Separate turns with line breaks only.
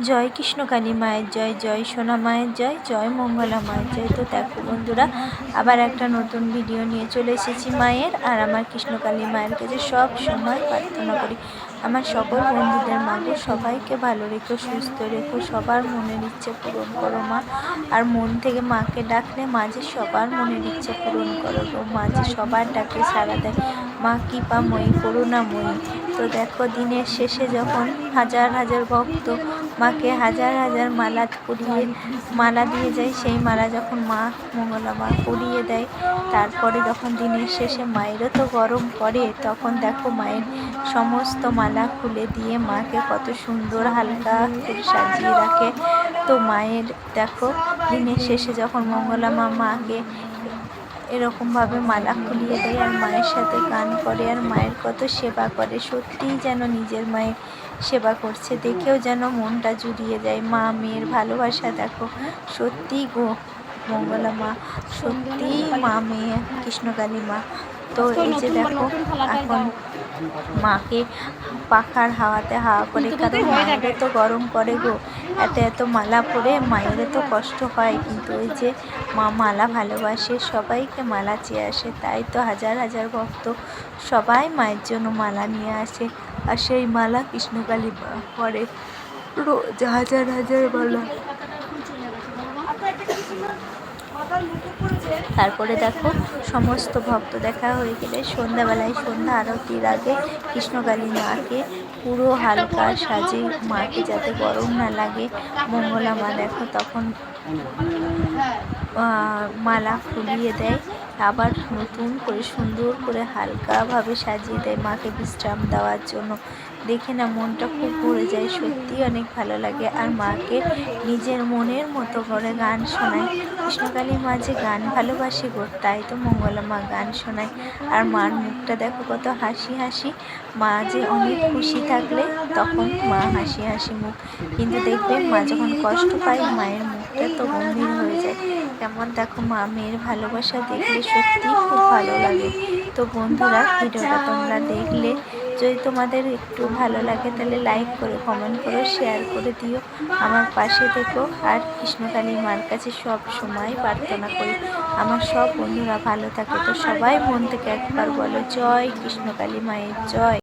জয় কৃষ্ণকালী মায়ের জয়, জয় সোনা মায়ের জয়, জয় মঙ্গলা মায়ের জয়। তো দেখো বন্ধুরা, আবার একটা নতুন ভিডিও নিয়ে চলে এসেছি মায়ের। আর আমার কৃষ্ণকালী মায়ের কাছে সব সময় প্রার্থনা করি, আমার সকল বন্ধুদের মাগো সবাইকে ভালো রেখো, সুস্থ রেখো, সবার মনের ইচ্ছে পূরণ করো মা। আর মন থেকে মাকে ডাকলে মাঝে সবার মনের ইচ্ছে পূরণ করো গো। মাঝে সবার ডাকে সাড়া দেয় মা, কৃপাময়ী করুণাময়ী। তো দেখো, দিনের শেষে যখন হাজার হাজার ভক্ত মাকে হাজার হাজার মালা দিয়ে যায়, সেই মালা যখন মা মঙ্গলা মা পরিয়ে দেয়, তারপরে যখন দিনের শেষে মায়েরও তো গরম পড়ে, তখন দেখো মায়ের সমস্ত মালা খুলে দিয়ে মাকে কত সুন্দর হালকা করে সাজিয়ে রাখে। তো মায়ের দেখো, দিনের শেষে যখন মঙ্গলা মা মাকে এরকমভাবে মালা খুলিয়ে দেয় আর মায়ের সাথে গান করে আর মায়ের কত সেবা করে, সত্যিই যেন নিজের মায়ের সেবা করছে, দেখেও যেন মনটা জুড়িয়ে যায়। মা মেয়ের ভালোবাসা দেখো, সত্যিই গো মঙ্গলা মা, সত্যিই মা মেয়ে কৃষ্ণকালী মা। তো এই যে দেখো, এখন মাকে পাখার হাওয়াতে হাওয়া করে, কারণ মায়েরও তো গরম পড়ে গো, এত এত মালা পরে মায়েরও তো কষ্ট হয়, কিন্তু ওই যে মা মালা ভালোবাসে, সবাইকে মালা চেয়ে আসে, তাই তো হাজার হাজার ভক্ত সবাই মায়ের জন্য মালা নিয়ে আসে। আর সেই মালা কৃষ্ণকালী মা পরে রোজ হাজার হাজার মালা। তারপরে দেখো, সমস্ত ভক্ত দেখা হয়ে গেলে সন্ধ্যাবেলায় সন্ধ্যা আরতির আগে কৃষ্ণকালী মাকে পুরো হালকা সাজে, মাকে যাতে গরম না লাগে, মঙ্গলা মা দেখো তখন মালা খুলিয়ে দেয়, আবার নতুন করে সুন্দর করে হালকাভাবে সাজিয়ে দেয় মাকে বিশ্রাম দেওয়ার জন্য। দেখে না মনটা খুব ভরে যায়, সত্যি অনেক ভালো লাগে। আর মাকে নিজের মনের মতো করে গান শোনায়, কৃষ্ণকালী মা যে গান ভালোবাসে গো, তাই তো মঙ্গলা মা গান শোনায়। আর মার মুখটা দেখো কত হাসি হাসি, মা যে অনেক খুশি থাকলে তখন মা হাসি হাসি মুখ, কিন্তু দেখবেন মা যখন কষ্ট পায় মায়ের মুখটা তো গম্ভীর হয়ে যায়। কেমন দেখো, মা মেয়ের ভালোবাসা দেখলে সত্যি খুব ভালো লাগে। তো বন্ধুরা, ভিডিওটা তোমরা দেখলে যদি তোমাদের একটু ভালো লাগে তাহলে লাইক করে কমেন্ট করো, শেয়ার করে দিও, আমার পাশে থেকো। আর কৃষ্ণকালী মার কাছে সব সময় প্রার্থনা করি আমার সব বন্ধুরা ভালো থাকে। তো সবাই মন থেকে একবার বলো, জয় কৃষ্ণকালী মায়ের জয়।